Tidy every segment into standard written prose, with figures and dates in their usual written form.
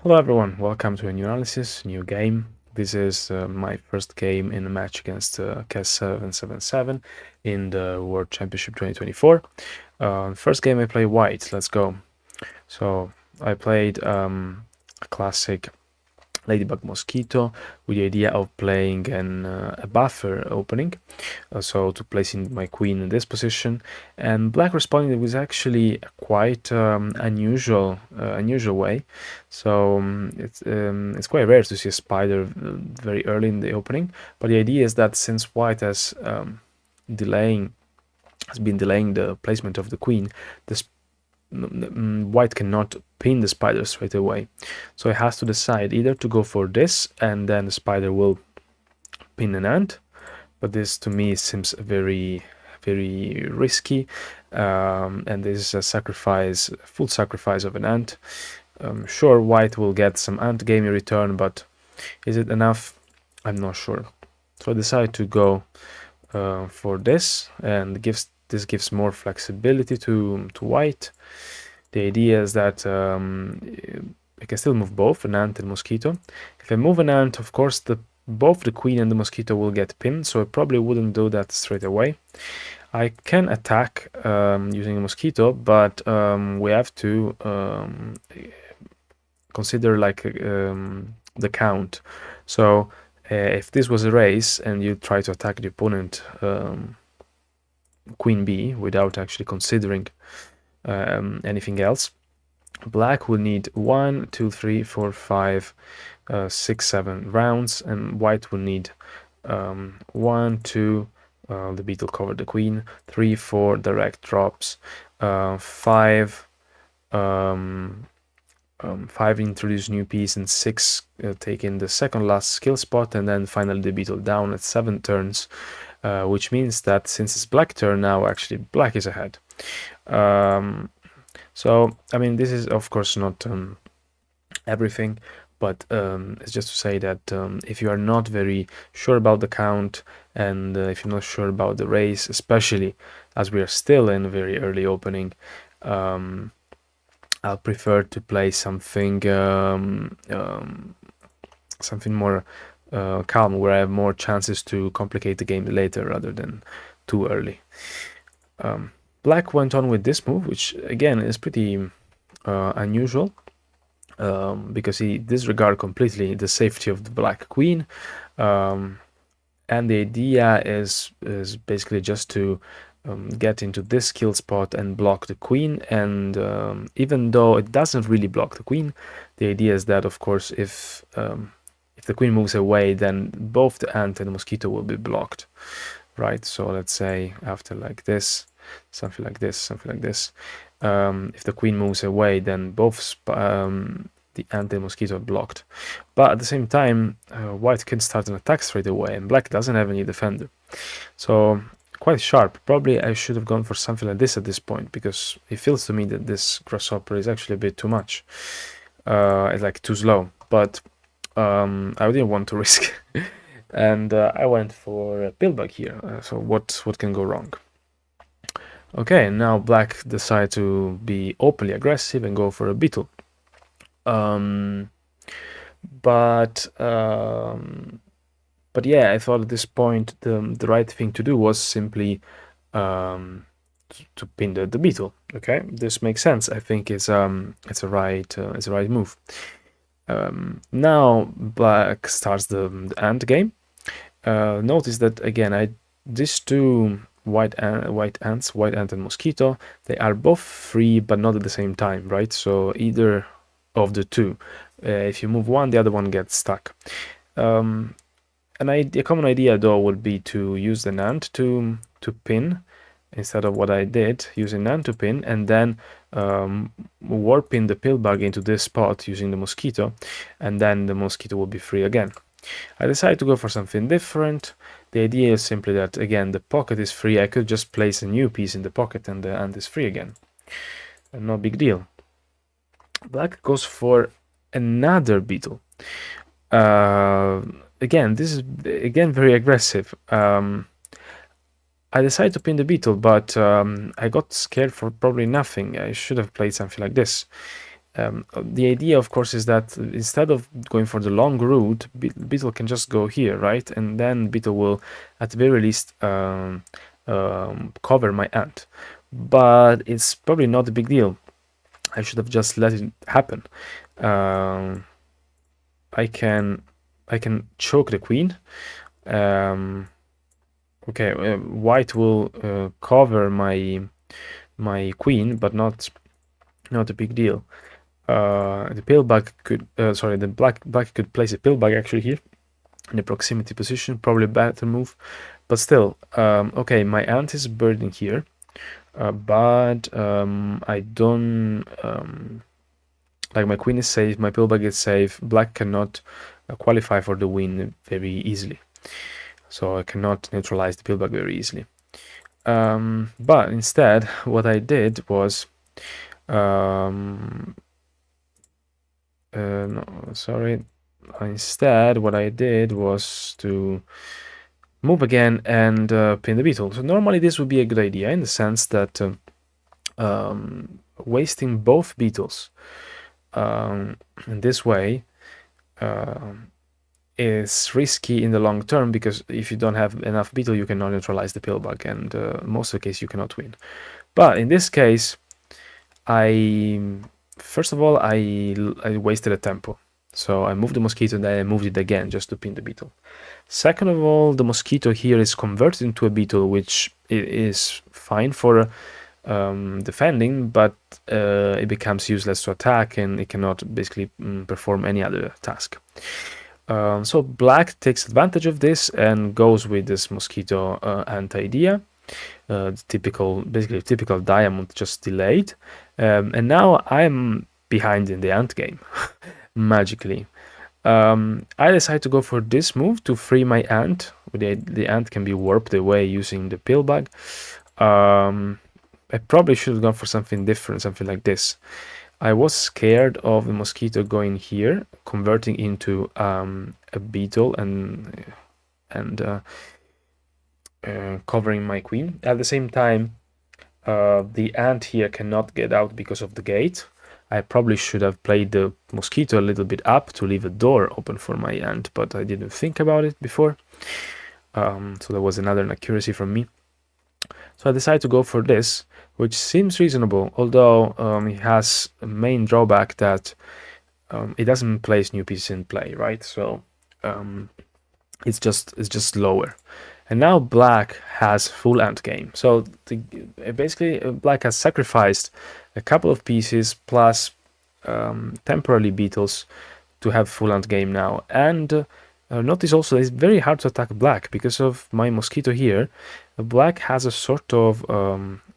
Hello everyone, welcome to a new analysis, new game. This is my first game in a match against Kes777 in the World Championship 2024. First game I play white, let's go. So I played a classic Ladybug Mosquito with the idea of playing a buffer opening, so to placing my queen in this position. And black responding was actually a quite unusual way. So it's quite rare to see a spider very early in the opening. But the idea is that since white delaying has been delaying the placement of the queen, this white cannot pin the spider straight away, so it has to decide either to go for this and then the spider will pin an ant, but this to me seems very risky, and this is a full sacrifice of an ant. Sure, white will get some ant game in return, but is it enough? I'm not sure. So I decide to go for this, and this gives more flexibility to white. The idea is that I can still move both an ant and mosquito. If I move an ant, of course, both the queen and the mosquito will get pinned, so I probably wouldn't do that straight away. I can attack using a mosquito, but we have to consider like the count. So if this was a race and you try to attack the opponent queen b without actually considering anything else, black will need 1, 2, 3, 4, 5, 6, 7 rounds, and white will need 1, 2, the beetle covered the queen, 3, 4 direct drops, 5 5 introduce new piece, and 6 take in the second last skill spot, and then finally the beetle down at 7 turns, which means that since it's black turn now, actually black is ahead. So I mean, this is of course not everything, but it's just to say that if you are not very sure about the count, and if you're not sure about the race, especially as we are still in a very early opening, I'll prefer to play something something more calm, where I have more chances to complicate the game later rather than too early. Black went on with this move, which again is pretty unusual, because he disregarded completely the safety of the black queen, and the idea is basically just to get into this kill spot and block the queen. And even though it doesn't really block the queen, the idea is that, of course, if the queen moves away, then both the ant and the mosquito will be blocked, right? So let's say after like this, something like this, something like this, if the queen moves away, then both the ant and mosquito are blocked. But at the same time, white can start an attack straight away, and black doesn't have any defender. So quite sharp. Probably I should have gone for something like this at this point, because it feels to me that this grasshopper is actually a bit too much. It's like too slow, but I didn't want to risk. And I went for a pillbug here. So what can go wrong? Okay, now black decide to be openly aggressive and go for a beetle. But yeah, I thought at this point the right thing to do was simply to pin the beetle. Okay, this makes sense. I think it's a right move. Now black starts the ant game. Notice that again, these two white ants, white ant and mosquito, they are both free but not at the same time, right? So either of the two, if you move one, the other one gets stuck. A common idea though would be to use the ant to pin, instead of what I did, using ant to pin, and then warping the pillbug into this spot using the mosquito, and then the mosquito will be free again. I decided to go for something different. The idea is simply that, again, the pocket is free. I could just place a new piece in the pocket and the ant is free again. No big deal. Black goes for another beetle. Again, this is very aggressive. I decided to pin the beetle, but I got scared for probably nothing. I should have played something like this. The idea, of course, is that instead of going for the long route, beetle can just go here, right? And then beetle will, at the very least, cover my ant. But it's probably not a big deal. I should have just let it happen. I can choke the queen. Okay, white will cover my queen, but not a big deal. The pillbag could, sorry, the black could place a pillbag actually here in the proximity position, probably better move, but still, okay, my ant is birding here, but I don't, like my queen is safe, my pillbag is safe, black cannot qualify for the win very easily, so I cannot neutralize the pillbag very easily. But instead, what I did was, no, sorry. Instead, what I did was to move again and pin the beetle. So normally this would be a good idea in the sense that wasting both beetles in this way is risky in the long term, because if you don't have enough beetle, you cannot neutralize the pillbug, and most of the case you cannot win. But in this case, first of all, I wasted a tempo. So I moved the mosquito, then I moved it again just to pin the beetle. Second of all, the mosquito here is converted into a beetle, which is fine for defending, but it becomes useless to attack, and it cannot basically perform any other task. So black takes advantage of this and goes with this mosquito ant idea. Basically typical diamond, just delayed. And now I'm behind in the ant game, magically. I decide to go for this move to free my ant. The ant can be warped away using the pillbag. I probably should have gone for something different, something like this. I was scared of the mosquito going here, converting into a beetle and covering my queen. At the same time, the ant here cannot get out because of the gate. I probably should have played the mosquito a little bit up to leave a door open for my ant, but I didn't think about it before. So that was another inaccuracy from me. So I decided to go for this, which seems reasonable, although it has a main drawback that it doesn't place new pieces in play, right? So it's just lower. And now black has full ant game. So basically black has sacrificed a couple of pieces plus temporarily beetles to have full ant game now. And notice also it's very hard to attack black because of my mosquito here. Black has a sort of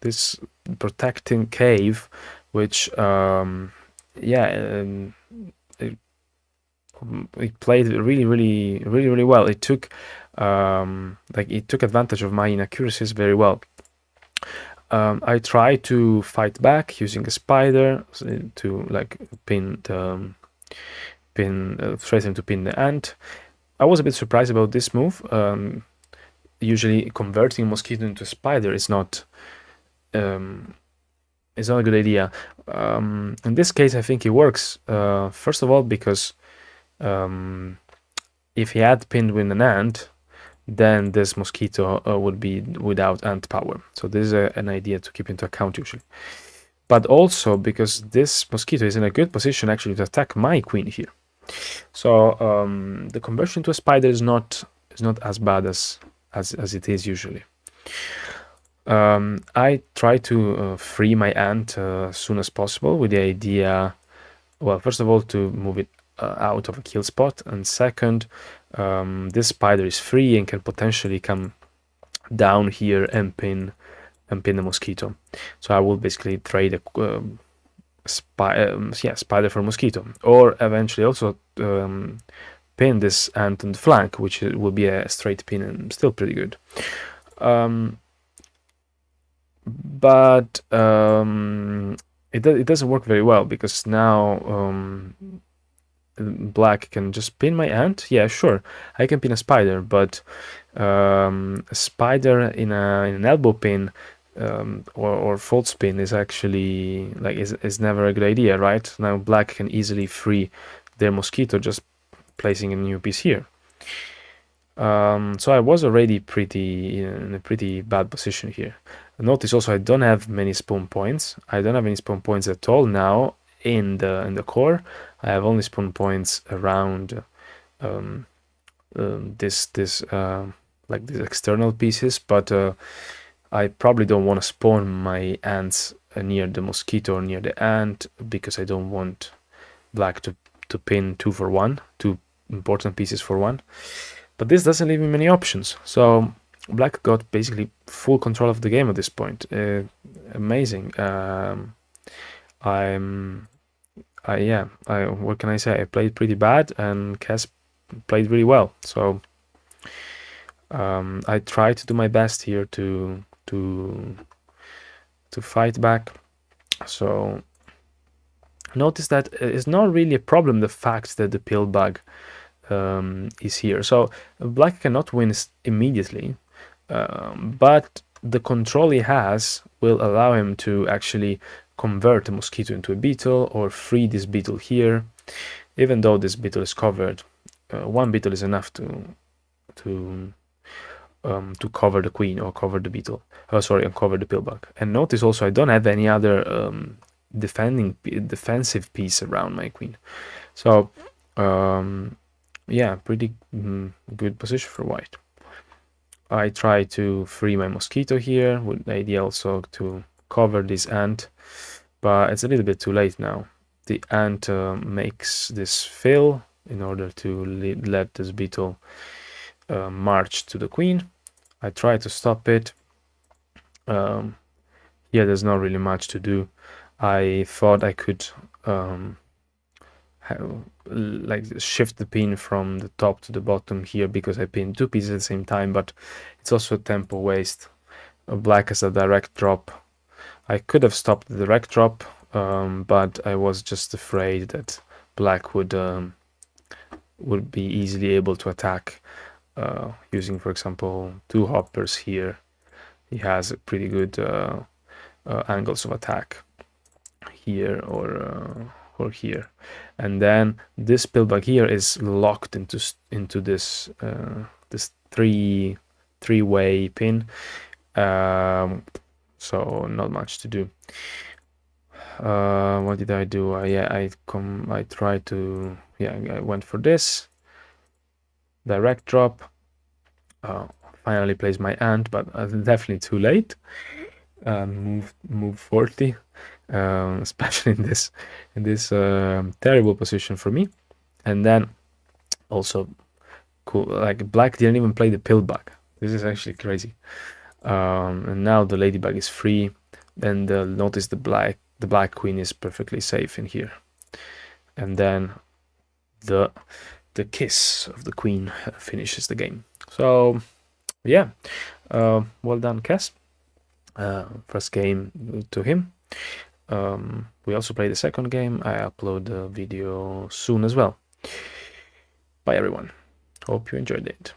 this protecting cave, which it played really well. It took advantage of my inaccuracies very well. I tried to fight back using a spider to threaten to pin the ant. I was a bit surprised about this move. Usually converting a mosquito into a spider is not a good idea. In this case, I think it works. First of all, because if he had pinned with an ant, then this mosquito would be without ant power. So this is an idea to keep into account usually. But also because this mosquito is in a good position actually to attack my queen here. So the conversion to a spider is not as bad as it is usually. I try to free my ant as soon as possible with the idea, well, first of all, to move it out of a kill spot, and second, this spider is free and can potentially come down here and pin the mosquito. So I will basically trade a spider for mosquito, or eventually also pin this ant on the flank, which will be a straight pin and still pretty good. But it doesn't work very well because now black can just pin my ant. Yeah, sure, I can pin a spider, but a spider in an elbow pin or fold spin is actually like is never a good idea, right? Now black can easily free their mosquito just placing a new piece here. So I was already in a pretty bad position here. Notice also I don't have many spawn points. I don't have any spawn points at all now in the core. I have only spawn points around this like these external pieces, but I probably don't want to spawn my ants near the mosquito or near the ant because I don't want black to pin 2 for 1, 2 important pieces for 1. But this doesn't leave me many options. So black got basically full control of the game at this point. Amazing. What can I say? I played pretty bad and Kes played really well. So I tried to do my best here to fight back. So notice that it's not really a problem, the fact that the pill bug is here. So black cannot win immediately, but the control he has will allow him to actually convert a mosquito into a beetle or free this beetle here. Even though this beetle is covered, one beetle is enough to cover the queen or cover the beetle. And cover the pillbug. And notice also I don't have any other defensive piece around my queen. So yeah, pretty good position for white. I try to free my mosquito here with the idea also to cover this ant, but it's a little bit too late now. The ant makes this fill in order to let this beetle march to the queen. I try to stop it. Yeah, there's not really much to do. I thought I could like shift the pin from the top to the bottom here because I pinned 2 pieces at the same time, but it's also a tempo waste. Black has a direct drop. I could have stopped the direct drop, but I was just afraid that black would be easily able to attack using, for example, 2 hoppers here. He has pretty good angles of attack here or here, and then this pillbug here is locked into this this three-way pin, so not much to do. What did I do? I tried to, I went for this direct drop. Finally placed my ant, but definitely too late. Move 40, especially in this terrible position for me. And then also cool, like black didn't even play the pillbug. This is actually crazy. And now the ladybug is free. Then notice the black queen is perfectly safe in here. And then the kiss of the queen finishes the game. So yeah, well done, Kes. First game to him. We also play the second game. I upload the video soon as well. Bye everyone. Hope you enjoyed it.